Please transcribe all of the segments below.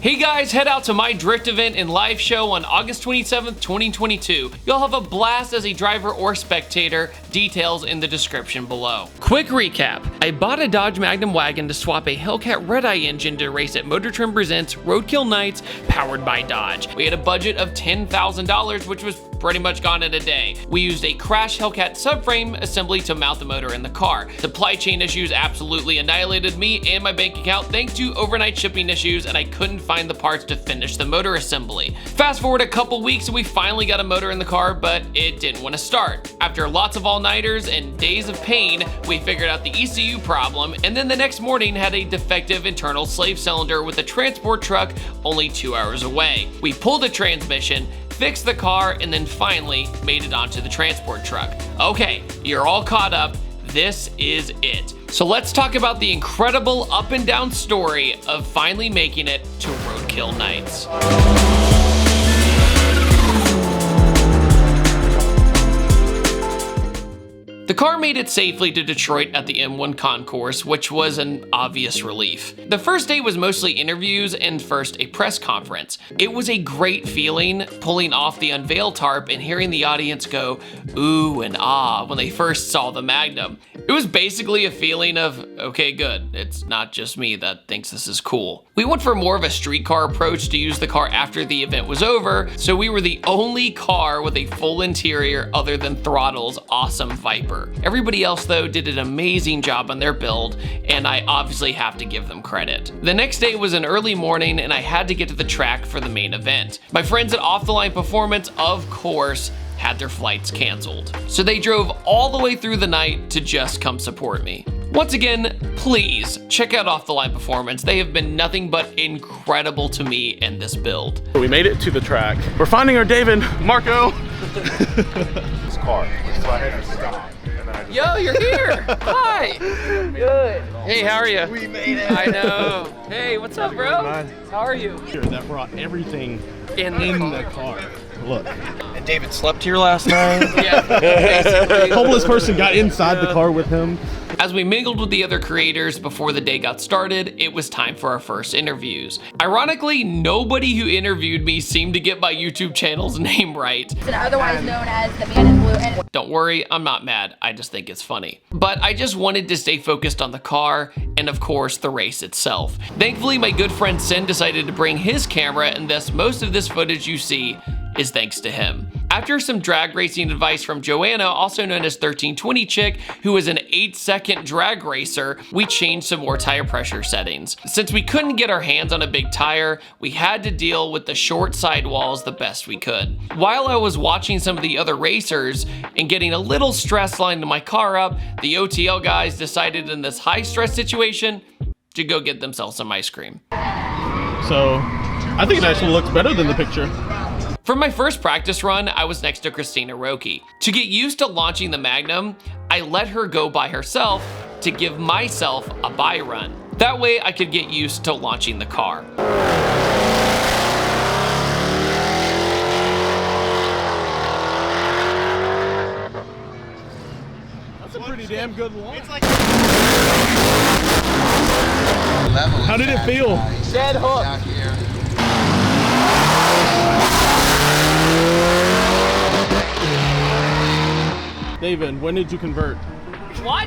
Hey guys, head out to my drift event and live show on August 27th, 2022. You'll have a blast as a driver or spectator, details in the description below. Quick recap, I bought a Dodge Magnum wagon to swap a Hellcat red-eye engine to race at Motortrend presents Roadkill Nights, powered by Dodge. We had a budget of $10,000, which was pretty much gone in a day. We used a crash Hellcat subframe assembly to mount the motor in the car. Supply chain issues absolutely annihilated me and my bank account thanks to overnight shipping issues, and I couldn't find the parts to finish the motor assembly. Fast forward a couple weeks and we finally got a motor in the car, but it didn't want to start. After lots of all-nighters and days of pain, we figured out the ECU problem, and then the next morning had a defective internal slave cylinder with a transport truck only 2 hours away. We pulled a transmission, fixed the car, and then finally made it onto the transport truck. Okay, you're all caught up. This is it. So let's talk about the incredible up and down story of finally making it to Roadkill Nights. The car made it safely to Detroit at the M1 Concourse, which was an obvious relief. The first day was mostly interviews and first a press conference. It was a great feeling pulling off the unveil tarp and hearing the audience go ooh and ah when they first saw the Magnum. It was basically a feeling of, okay, good, it's not just me that thinks this is cool. We went for more of a streetcar approach to use the car after the event was over, so we were the only car with a full interior other than Throttle's awesome Viper. Everybody else though did an amazing job on their build, and I obviously have to give them credit. The next day was an early morning and I had to get to the track for the main event. My friends at Off the Line Performance, of course, had their flights canceled. So they drove all the way through the night to just come support me. Once again, please check out Off the Line Performance. They have been nothing but incredible to me in this build. We made it to the track. We're finding our David, Marco. This car. So I had to stop. Yo, you're here. Hi. Good. Hey, how are you? We made it. I know. Hey, what's up, bro? How are you? That brought everything In the car. Look. And David slept here last night. Yeah, basically. Homeless person got inside the car with him. As we mingled with the other creators before the day got started, it was time for our first interviews. Ironically, nobody who interviewed me seemed to get my YouTube channel's name right. Otherwise known as the Man in Blue. And Don't worry, I'm not mad, I just think it's funny. But I just wanted to stay focused on the car and of course the race itself. Thankfully, my good friend Sin decided to bring his camera, and thus most of this footage you see is thanks to him. After some drag racing advice from Joanna, also known as 1320 Chick, who is an 8-second drag racer, we changed some more tire pressure settings. Since we couldn't get our hands on a big tire, we had to deal with the short sidewalls the best we could. While I was watching some of the other racers and getting a little stress lining my car up, the OTL guys decided in this high stress situation to go get themselves some ice cream. So I think it actually looks better than the picture. For my first practice run, I was next to Christina Roki. To get used to launching the Magnum, I let her go by herself to give myself a by run. That way I could get used to launching the car. That's a pretty damn good launch. How did it feel? Dead hook. David, when did you convert? What?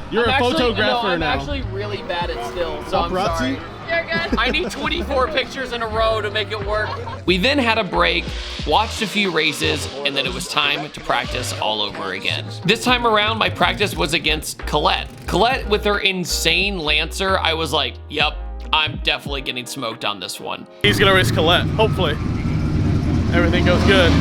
You're a photographer I'm now. actually really bad at still, so I'm Paparazzi? sorry. You're good. I need 24 pictures in a row to make it work. We then had a break, watched a few races, and then it was time to practice all over again. This time around, my practice was against Colette. Colette, with her insane Lancer, I was like, yep, I'm definitely getting smoked on this one. He's gonna race Colette, hopefully. Everything goes good.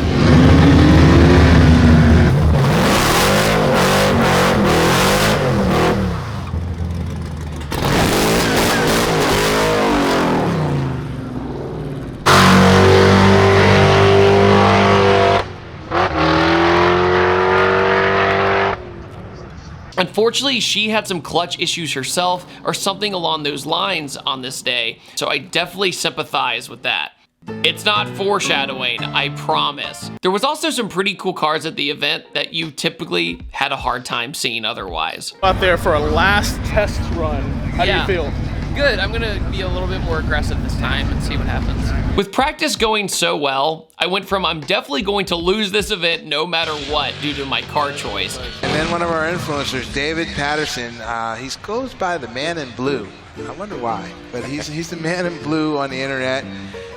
Unfortunately, she had some clutch issues herself or something along those lines on this day, so I definitely sympathize with that. It's not foreshadowing, I promise. There was also some pretty cool cars at the event that you typically had a hard time seeing otherwise. Out there for a last test run. How do you feel? Good, I'm gonna be a little bit more aggressive this time and see what happens. With practice going so well, I went from I'm definitely going to lose this event no matter what due to my car choice. And then one of our influencers, David Patterson, he goes by the Man in Blue. I wonder why, but he's the Man in Blue on the internet,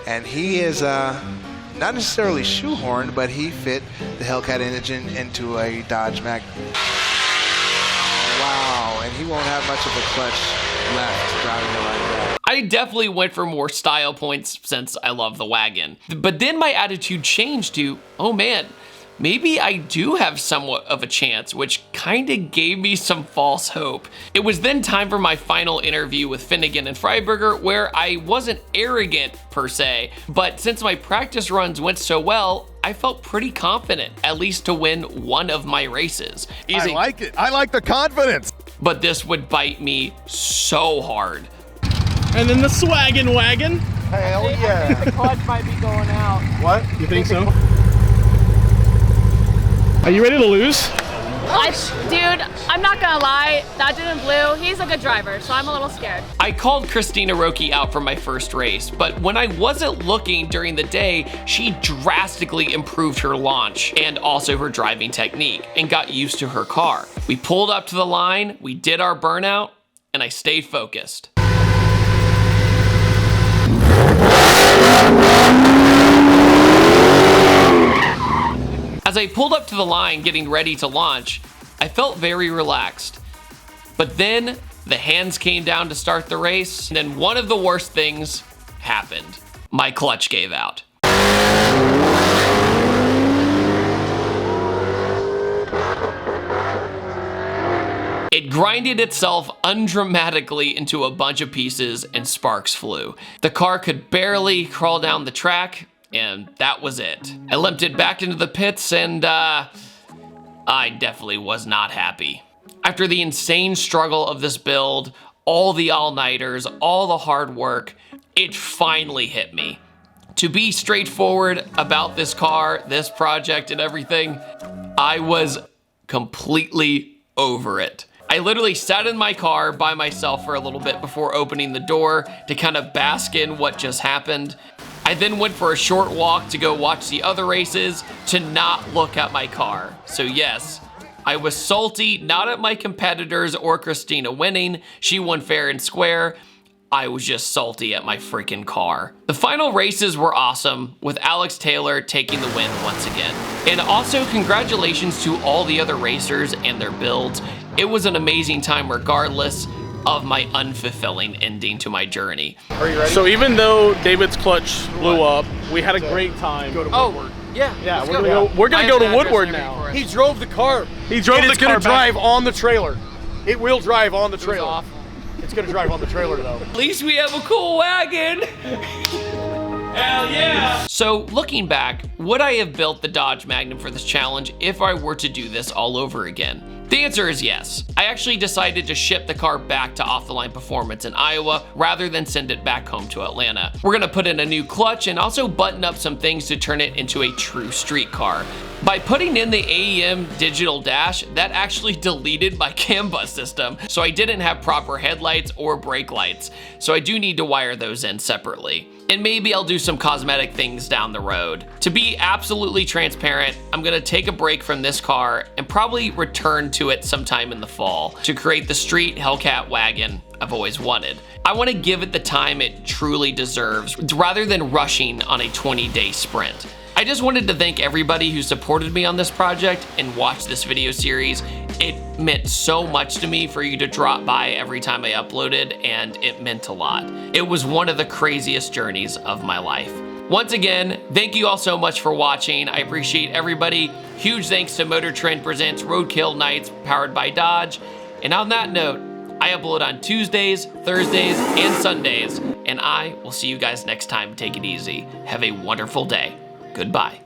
and he is not necessarily shoehorned, but he fit the Hellcat engine into a Dodge Magnum. Wow, and he won't have much of a clutch left driving it like that. I definitely went for more style points since I love the wagon. But then my attitude changed to, oh man, maybe I do have somewhat of a chance, which kind of gave me some false hope. It was then time for my final interview with Finnegan and Freiberger, where I wasn't arrogant per se, but since my practice runs went so well, I felt pretty confident, at least to win one of my races. I like it. I like the confidence. But this would bite me so hard. And then the swaggin' wagon. Hell yeah. The clutch might be going out. What? You think so? Are you ready to lose? Dude, I'm not gonna lie, ThatDudeinBlue, he's a good driver, so I'm a little scared. I called Christina Rocchi out for my first race, but when I wasn't looking during the day, she drastically improved her launch and also her driving technique and got used to her car. We pulled up to the line, we did our burnout, and I stayed focused. As I pulled up to the line getting ready to launch, I felt very relaxed. But then the hands came down to start the race, and then one of the worst things happened. My clutch gave out. It grinded itself undramatically into a bunch of pieces and sparks flew. The car could barely crawl down the track, and that was it. I limped it back into the pits and I definitely was not happy. After the insane struggle of this build, all the all-nighters, all the hard work, it finally hit me. To be straightforward about this car, this project and everything, I was completely over it. I literally sat in my car by myself for a little bit before opening the door to kind of bask in what just happened. I then went for a short walk to go watch the other races to not look at my car. So yes, I was salty, not at my competitors or Christina winning. She won fair and square. I was just salty at my freaking car. The final races were awesome, with Alex Taylor taking the win once again. And also congratulations to all the other racers and their builds. It was an amazing time regardless of my unfulfilling ending to my journey. Are you ready? So even though David's clutch blew up, we had a great time. Go to Woodward. Yeah, we're gonna go to Woodward now. He drove the car. He drove the It's car gonna back. drive on the trailer. It will drive on the trailer. It's gonna drive on the trailer though. At least we have a cool wagon. Hell yeah. So looking back, would I have built the Dodge Magnum for this challenge if I were to do this all over again? The answer is yes. I actually decided to ship the car back to Off the Line Performance in Iowa rather than send it back home to Atlanta. We're gonna put in a new clutch and also button up some things to turn it into a true street car. By putting in the AEM digital dash, that actually deleted my CAN bus system, so I didn't have proper headlights or brake lights, so I do need to wire those in separately. And maybe I'll do some cosmetic things down the road. To be absolutely transparent, I'm gonna take a break from this car and probably return to it sometime in the fall to create the street Hellcat wagon I've always wanted. I wanna give it the time it truly deserves rather than rushing on a 20-day sprint. I just wanted to thank everybody who supported me on this project and watched this video series. It meant so much to me for you to drop by every time I uploaded, and it meant a lot. It was one of the craziest journeys of my life. Once again, thank you all so much for watching. I appreciate everybody. Huge thanks to Motortrend presents Roadkill Nights powered by Dodge. And on that note, I upload on Tuesdays, Thursdays, and Sundays, and I will see you guys next time. Take it easy. Have a wonderful day. Goodbye.